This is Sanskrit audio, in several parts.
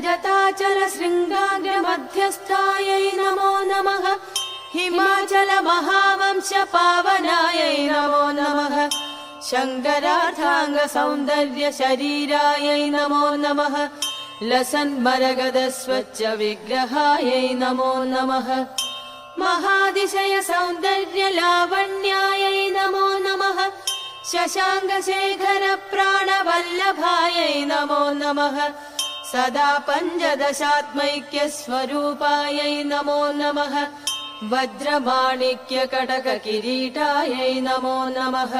जटाचल शृङ्गाग्रमध्यस्थायै नमो नमः हिमाचल महावंश पावनायै नमो नमः शङ्करार्थाङ्ग सौन्दर्य शरीरायै नमो नमः लसन्मरगद स्वच्छ विग्रहायै नमो नमः महादिशय सौन्दर्य लावण्यायै नमो नमः शशाङ्कशेखर प्राणवल्लभायै नमो नमः सदा पञ्चदशात्मैक्य स्वरूपायै नमो नमः वज्रमाणिक्य कटक किरीटायै नमो नमः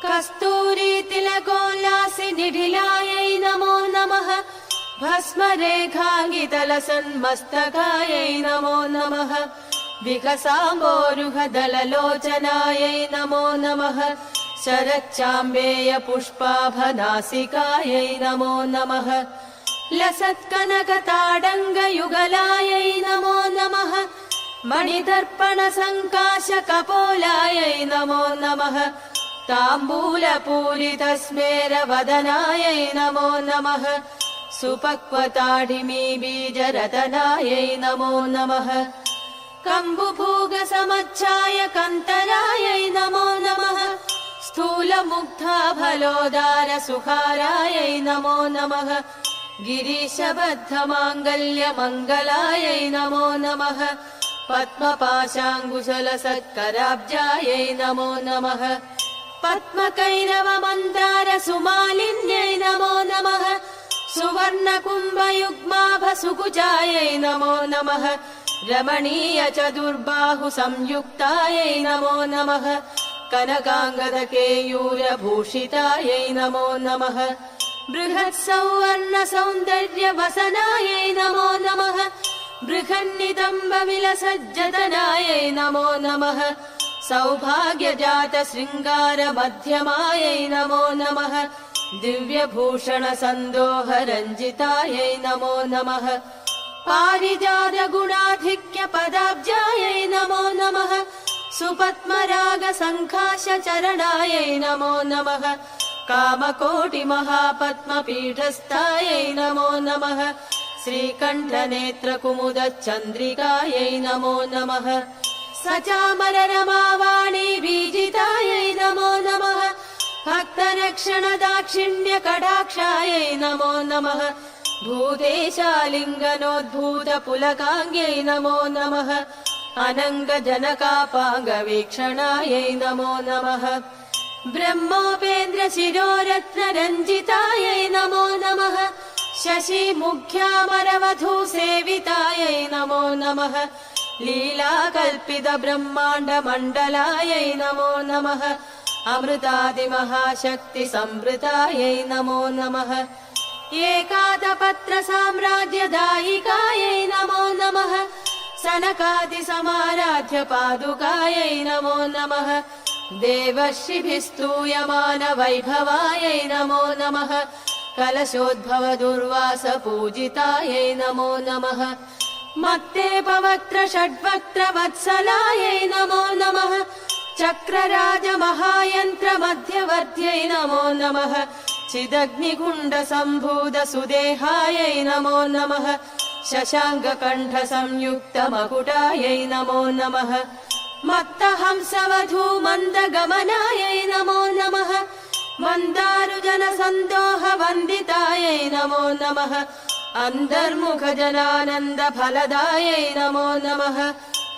कस्तूरी तिलकोल्लासि निढिलायै नमो नमः भस्मरेखाङ्गितलसन्मस्तकायै नमो नमः विकसाम्बोरुहदललोचनायै नमो नमः शरच्चाम्बेय पुष्पाभनासिकायै नमो नमः लसत्कनकताडङ्गयुगलायै नमो नमः मणिदर्पण सङ्काश कपोलायै नमो नमः ताम्बूलपूरितस्मेर वदनायै नमो नमः सुपक्वताढिमी बीजरतनायै नमो नमः कम्बुभूग समच्छाय कन्तरायै नमो नमः स्थूलमुग्धाफलोदार सुखारायै नमो नमः गिरीशबद्धमाङ्गल्य मङ्गलायै नमो नमः पद्मपाशाङ्कुशलसत्कराब्जायै नमो नमः पद्मकैरव मन्दार सुमालिन्यै नमो नमः सुवर्णकुम्भयुग्माभ सुकुचायै नमो नमः रमणीय चतुर्बाहु संयुक्तायै नमो नमः कनकाङ्गद केयूरभूषितायै नमो नमः बृहत् सौवर्ण सौन्दर्य वसनायै नमो नमः बृहन्नितम्ब विलसज्जतनायै नमो नमः सौभाग्यजात शृङ्गार मध्यमायै नमो नमः दिव्यभूषण सन्दोह रञ्जितायै नमो नमः पारिजात गुणाधिक्य पदाब्जायै नमो नमः सुपद्मराग सङ्काश चरणायै नमो नमः कामकोटि महापद्मपीठस्थायै नमो नमः श्रीकण्ठनेत्र कुमुद चन्द्रिकायै नमो नमः सचामर रमावाणी बीजितायै नमो नमः भक्तरक्षण दाक्षिण्य कटाक्षायै नमो नमः भूतेशालिङ्गनोद्भूत पुलकाङ्ग्यै नमो नमः अनङ्ग जनकापाङ्ग वीक्षणायै नमो नमः ब्रह्मोपेन्द्र शिरोरत्न रञ्जितायै नमो नमः शशि मुख्यामरवधू सेवितायै नमो नमः लीलाकल्पित ब्रह्माण्ड मण्डलायै नमो नमः अमृतादि महाशक्ति संवृतायै नमो नमः एकादपत्र साम्राज्य दायिकायै नमो नमः सनकादि समाराध्य पादुकायै नमो नमः देवर्षिभिस्तूयमान वैभवायै नमो नमः कलशोद्भव दुर्वास पूजितायै नमो नमः मत्ते पवक्त्र षड्वक्त्र वत्सलायै नमो नमः चक्रराज महायन्त्र मध्यवर्त्यै नमो नमः चिदग्निकुण्ड सम्भूत सुदेहायै नमो नमः शशाङ्ककण्ठ संयुक्त मकुटायै नमो नमः मत्तहंसवधू मन्दगमनायै नमो नमः मन्दारुजन सन्दोह वन्दितायै नमो नमः अन्तर्मुख जनानन्द फलदायै नमो नमः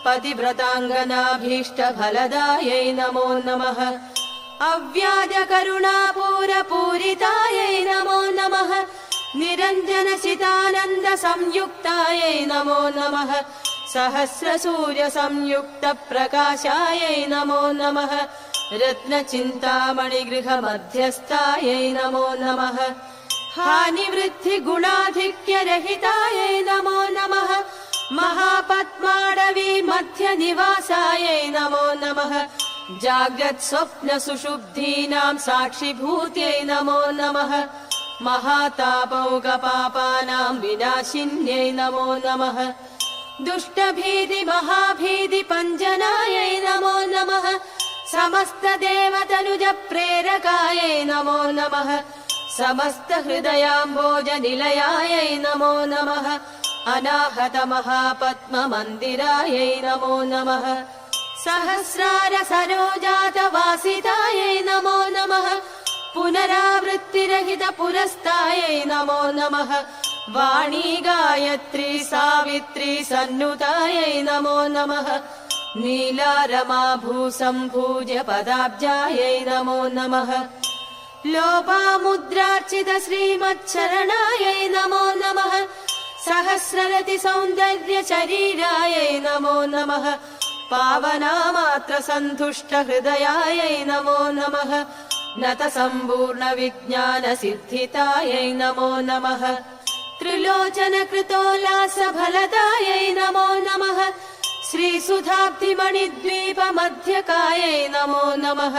पतिव्रताङ्गनाभीष्ट फलदायै नमो नमः अव्याज करुणापूर पूरितायै नमो नमः निरञ्जन चिदानन्द संयुक्तायै नमो नमः सहस्र सूर्य संयुक्त प्रकाशायै नमो नमः रत्नचिन्तामणि गृह मध्यस्थायै नमो नमः हानिवृद्धि गुणाधिक्य रहितायै नमो नमः महापद्माडवी मध्य निवासायै नमो नमः जाग्रत् स्वप्न सुषुप्तीनां साक्षिभूत्यै नमो नमः महातापौकपापानां विनाशिन्यै नमो नमः दुष्टभीति महाभीति पञ्जनायै नमो नमः समस्त देवतनुज प्रेरकायै नमो नमः समस्तहृदयाम्बोजनिलयायै नमो नमः अनाहतमहापद्ममन्दिरायै नमो नमः सहस्रार सरोजातवासितायै नमो नमः पुनरावृत्तिरहित पुरस्तायै नमो नमः वाणी गायत्री सावित्री सन्नुतायै नमो नमः नीलारमाभूसम्भूज पदाब्जायै नमो नमः लोपामुद्रार्चित श्रीमच्छरणायै नमो नमः सहस्ररति सौन्दर्य शरीरायै नमो नमः पावनामात्र सन्तुष्ट हृदयायै नमो नमः नत सम्पूर्ण विज्ञान सिद्धितायै नमो नमः त्रिलोचन कृतोल्लास फलदायै नमो नमः श्रीसुधाब्धिमणिद्वीप मध्यकायै नमो नमः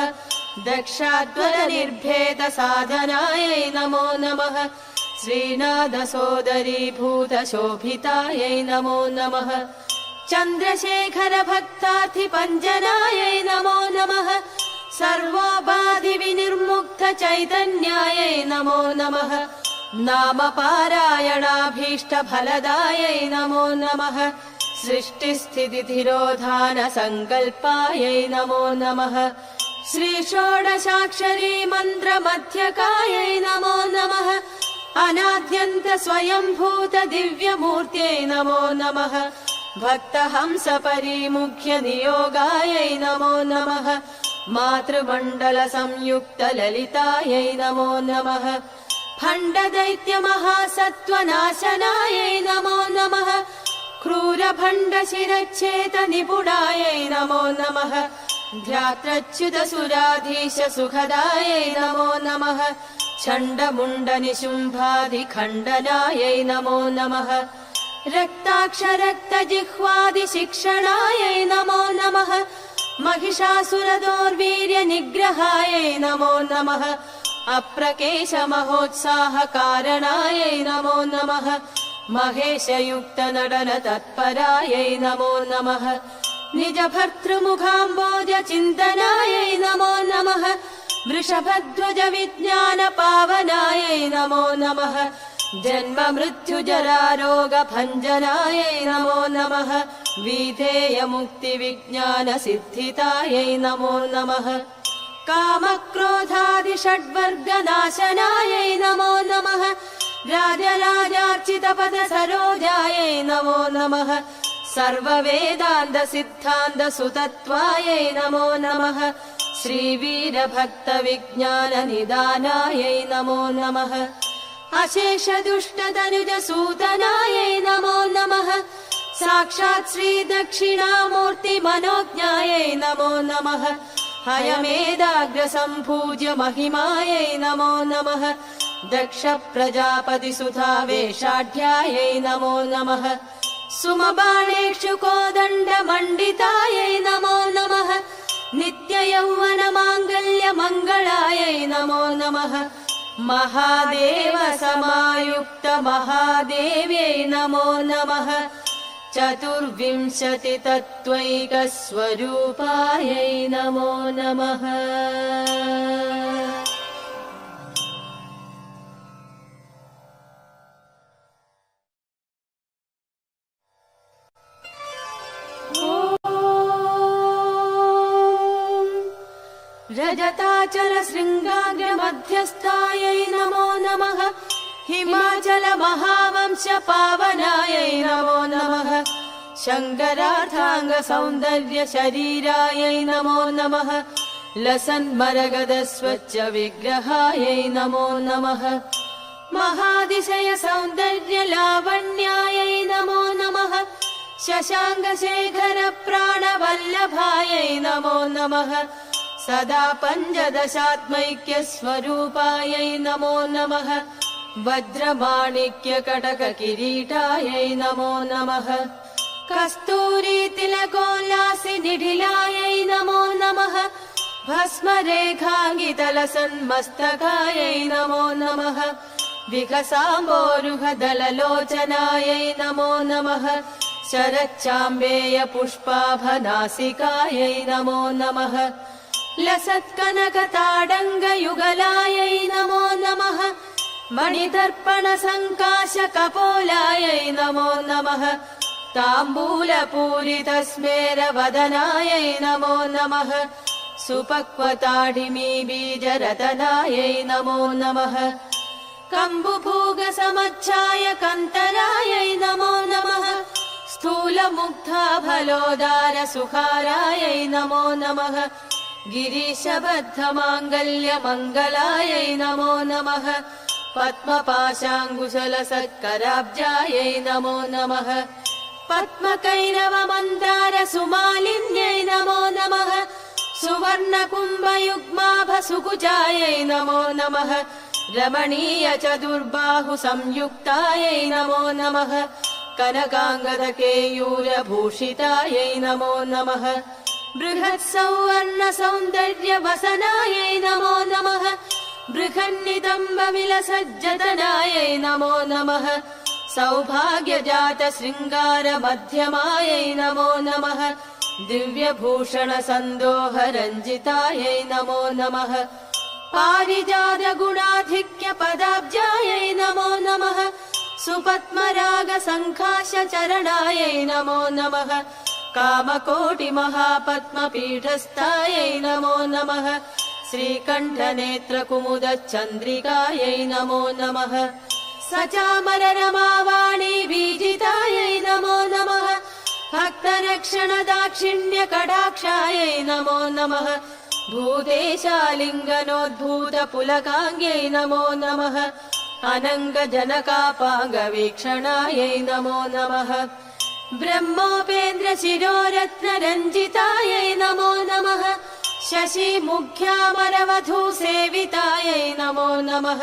दक्षाद्वर निर्भेद साधनायै नमो नमः श्रीनाथ सोदरी भूत शोभितायै नमो नमः चन्द्रशेखर भक्तार्थि पञ्जनायै नमो नमः सर्वोपाधि विनिर्मुक्त चैतन्यायै नमो नमः नाम पारायणाभीष्ट फलदायै नमो नमः सृष्टिस्थिति तिरोधान संकल्पायै नमो नमः श्री षोडशाक्षरी मन्त्र मध्यकायै नमो नमः अनाद्यन्त स्वयंभूत दिव्यमूर्त्यै नमो नमः भक्तहंस परिमुख्य नियोगायै नमो नमः मातृमण्डल संयुक्त ललितायै नमो नमः भण्ड दैत्य महासत्त्वनाशनायै नमो नमः क्रूर भण्ड शिरच्छेद निपुणायै नमो नमः ध्यात्रच्युत सुराधीश सुखदायै नमो नमः चण्ड मुण्ड निशुम्भादि खण्डनायै नमो नमः रक्ताक्ष रक्त जिह्वादि शिक्षणायै नमो नमः महिषासुर दोर्वीर्य निग्रहायै नमो नमः अप्रकेश महोत्साह कारणायै नमो नमः महेश युक्त नडन तत्परायै नमो नमः निज भर्तृमुखाम्बोज चिन्तनायै नमो नमः वृषभध्वज विज्ञान पावनायै नमो नमः जन्म मृत्यु जरा रोग भञ्जनायै नमो नमः विधेय मुक्ति विज्ञान सिद्धितायै नमो नमः काम क्रोधादि षड्वर्ग नाशनायै नमो नमः राजराजार्चित पद सरोजायै नमो नमः सर्व वेदान्त सिद्धान्त सुतत्वायै नमो नमः श्रीवीर भक्त विज्ञान निदानायै नमो नमः अशेष दुष्ट तनुज सूतनायै नमो नमः साक्षात् श्री दक्षिणामूर्ति मनोज्ञायै नमो नमः हयमेदाग्र सम्पूज्य महिमायै नमो नमः दक्ष प्रजापति सुधा वेषाढ्यायै नमो नमः सुमबाणेषु कोदण्ड मण्डितायै नमो नमः नित्य यौवन माङ्गल्य मङ्गलायै नमो नमः महादेव समायुक्त महादेव्यै नमो नमः चतुर्विंशति तत्त्वैक स्वरूपायै नमो नमः रजताचल शृङ्गाग्र मध्यस्थायै नमो नमः हिमाचल महावंश पावनायै नमो नमः शङ्करार्थाङ्ग सौन्दर्य शरीरायै नमो नमः लसन्मरगद स्वच्छ विग्रहायै नमो नमः महादिशय सौन्दर्य लावण्यायै नमो नमः शशाङ्क शेखर प्राणवल्लभायै नमो नमः सदा पञ्चदशात्मैक्य स्वरूपायै नमो नमः वज्रमाणिक्य कटक किरीटायै नमो नमः कस्तूरी तिलकोल्लासि निढिलायै नमो नमः भस्म रेखाङ्गितलसन्मस्तकायै नमो नमः विकसाम्बोरुह दललोचनायै नमो नमः शरच्चाम्बेय पुष्पाभनासिकायै नमो नमः लसत्कनकताडङ्ग युगलायै नमो नमः मणिदर्पणसङ्काशकपोलायै नमो नमः ताम्बूलपूरितस्मेरवदनायै नमो नमः सुपक्वताढिमी बीजरतनायै नमो नमः कम्बुभूगसमच्छाय कन्तरायै नमो नमः स्थूलमुग्धाफलोदारसुखारायै नमो नमः गिरीशबद्धमाङ्गल्यमङ्गलायै नमो नमः पद्मपाशाङ्कुशलसत्कराब्जायै नमो नमः पद्मकैरवमन्दारसुमालिन्यै नमो नमः सुवर्णकुम्भयुग्माभसुकुचायै नमो नमः रमणीयचतुर्बाहुसंयुक्तायै नमो नमः कनकाङ्गदकेयूरभूषितायै नमो नमः बृहत्सौवर्णसौन्दर्यवसनायै नमो नमः बृहन्नितम्बविलसज्जतनायै नमो नमः सौभाग्यजातशृङ्गारमध्यमायै नमो नमः दिव्यभूषणसन्दोहरञ्जितायै नमो नमः पारिजातगुणाधिक्यपदाब्जायै नमो नमः सुपद्मरागसङ्काशचरणायै नमो नमः कामकोटिमहापद्मपीठस्थायै नमो नमः श्रीकण्ठनेत्रकुमुदचन्द्रिकायै नमो नमः सचामररमावाणी बीजितायै नमो नमः भक्तरक्षणदाक्षिण्यकटाक्षायै नमो नमः भूतेशालिङ्गनोद्भूतपुलकाङ्ग्यै नमो नमः अनङ्गजनकापाङ्गवीक्षणायै नमो नमः ब्रह्मोपेन्द्रशिरोरत्नरञ्जितायै नमो नमः शशिमुख्यामरवधूसेवितायै नमो नमः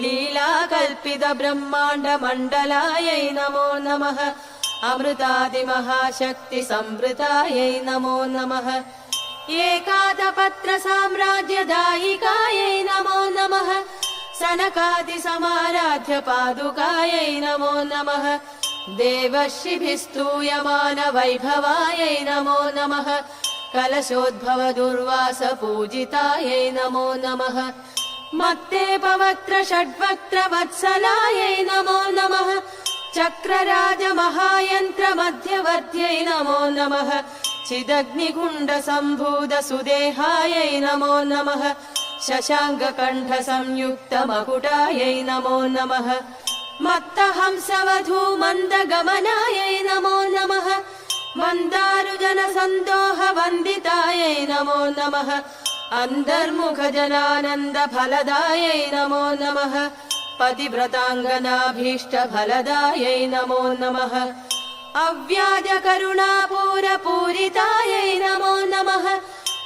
लीलाकल्पितब्रह्माण्डमण्डलायै नमो नमः अमृतादिमहाशक्तिसंवृतायै नमो नमः एकादपत्रसाम्राज्यदायिकायै नमो नमः सनकादिसमाराध्यपादुकायै नमो नमः देवर्षिभिस्तूयमानवैभवायै नमो नमः कलशोद्भवदुर्वासपूजितायै नमो नमः मत्तेपवक्त्रषड्वक्त्रवत्सलायै नमो नमः चक्रराजमहायन्त्रमध्यवर्त्यै नमो नमः चिदग्निकुण्डसम्भूतसुदेहायै नमो नमः शशाङ्ककण्ठसंयुक्तमकुटायै नमो नमः मत्तहंसवधूमन्दगमनायै नमो नमः मन्दारुजनसन्दोहवन्दितायै नमो नमः अन्तर्मुखजनानन्दफलदायै नमो नमः पतिव्रताङ्गनाभीष्टफलदायै नमो नमः अव्याजकरुणापूरपूरितायै नमो नमः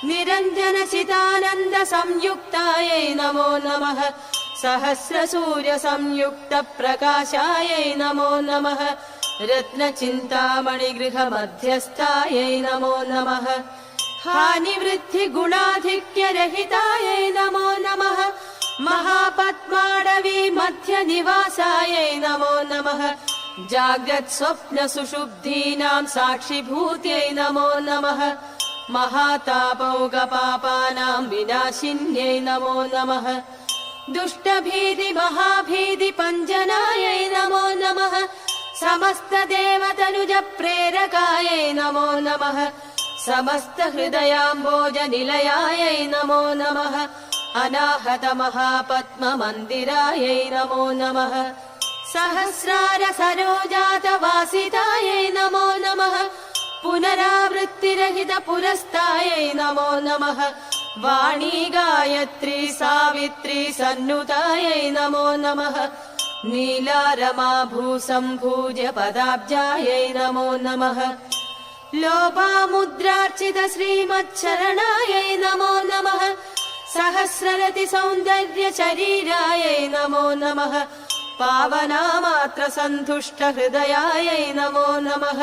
निरञ्जनचितानन्दसंयुक्तायै नमो नमः सहस्रसूर्यसंयुक्तप्रकाशायै नमो नमः रत्नचिन्तामणिगृहमध्यस्थायै नमो नमः हानिवृद्धिगुणाधिक्यरहितायै नमो नमः महापद्माडवी मध्यनिवासायै नमो नमः जाग्रत्स्वप्नसुषुप्तीनां साक्षिभूत्यै नमो नमः महातापौगपापानां विनाशिन्यै नमो नमः दुष्टभीतिमहाभीतिपञ्जनायै नमो नमः समस्तदेवतनुजप्रेरकायै नमो नमः समस्तहृदयाम्बोजनिलयायै नमो नमः अनाहतमहापद्ममन्दिरायै नमो नमः सहस्रारसरोजातवासितायै नमो नमः पुनरावृत्तिरहितपुरस्तायै नमो नमः वाणी गायत्री सावित्री सन्नुतायै नमो नमः नीलारमाभूसम्भूजपदाब्जायै नमो नमः लोपामुद्रार्चितश्रीमच्छरणायै नमो नमः सहस्ररतिसौन्दर्यशरीरायै नमो नमः पावनामात्रसन्तुष्टहृदयायै नमो नमः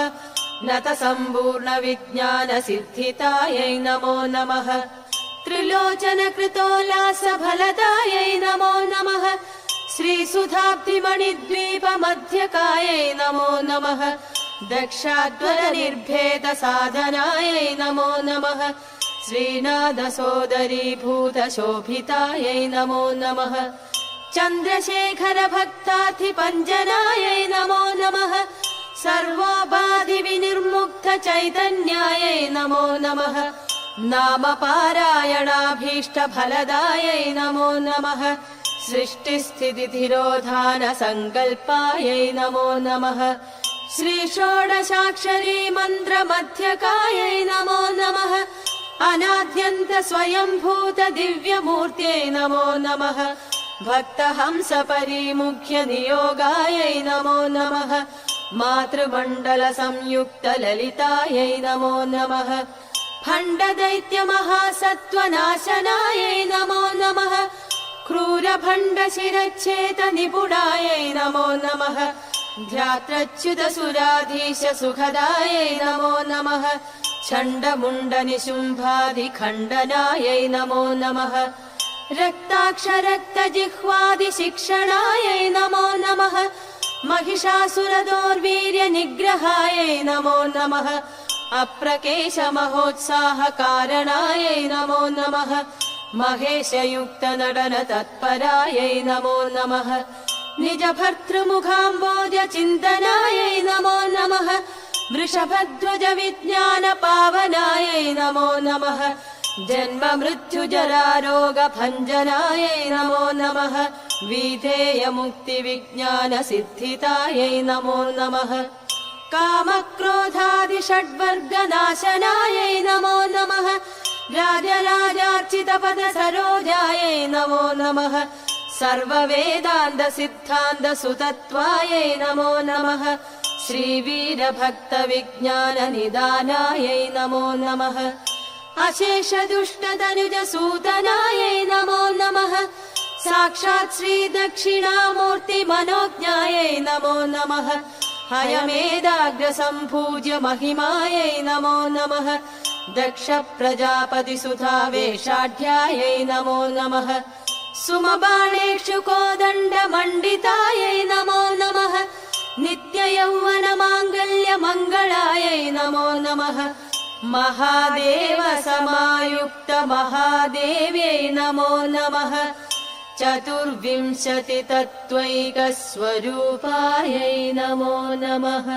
नतसम्पूर्णविज्ञानसिद्धितायै नमो नमः त्रिलोचनकृतोल्लासफलदायै नमो नमः श्रीसुधाब्धिमणिद्वीपमध्यकायै नमो नमः दक्षाध्वरनिर्भेदसाधनायै नमो नमः श्रीनाथसोदरीभूतशोभितायै नमो नमः चन्द्रशेखर भक्ताधिपञ्जनायै नमो नमः सर्वोपाधि विनिर्मुक्त चैतन्यायै नमो नमः नाम पारायणाभीष्ट फलदायै नमो नमः सृष्टिस्थितितिरोधान संकल्पायै नमो नमः श्री षोडशाक्षरी मन्त्र मध्यकायै नमो नमः अनाद्यन्त स्वयंभूत दिव्यमूर्त्यै नमो नमः भक्तहंस परिमुख्य नियोगायै नमो नमः मातृमण्डल संयुक्त ललितायै नमो नमः भण्ड दैत्य महासत्त्वनाशनायै नमो नमः क्रूर भण्ड शिरच्छेद निपुणायै नमो नमः ध्यात्रच्युत सुराधीश सुखदायै नमो नमः चण्ड मुण्ड निशुम्भादि खण्डनायै नमो नमः रक्ताक्ष रक्त जिह्वादि शिक्षणायै नमो नमः महिषासुर दोर्वीर्य निग्रहायै नमो नमः अप्रकेश महोत्साह कारणायै नमो नमः महेश युक्त नटन तत्परायै नमो नमः निज भर्तृमुखाम्बोज चिन्तनायै नमो नमः वृषभध्वज विज्ञान पावनायै नमो नमः जन्म मृत्यु जरा रोग भञ्जनायै नमो नमः विधेय मुक्ति विज्ञान सिद्धितायै नमो नमः काम क्रोधादि षड्वर्ग नाशनायै नमो नमः राजराजार्चित पद सरोजायै नमो नमः सर्व वेदान्त सिद्धान्त सुतत्वायै नमो नमः श्री वीर भक्त विज्ञान निदानायै नमो नमः अशेष दुष्ट तनुज सूतनायै नमो नमः साक्षात् श्री दक्षिणामूर्ति मनोज्ञायै नमो नमः हयमेदाग्र सम्पूज्य महिमायै नमो नमः दक्ष प्रजापति सुधा वेषाढ्यायै नमो नमः सुमबाणेषु कोदण्ड मण्डितायै नमो नमः नित्य यौवन माङ्गल्य मङ्गलायै नमो नमः महादेव समायुक्त महादेव्यै नमो नमः चतुर्विंशति तत्त्वैक स्वरूपायै नमो नमः।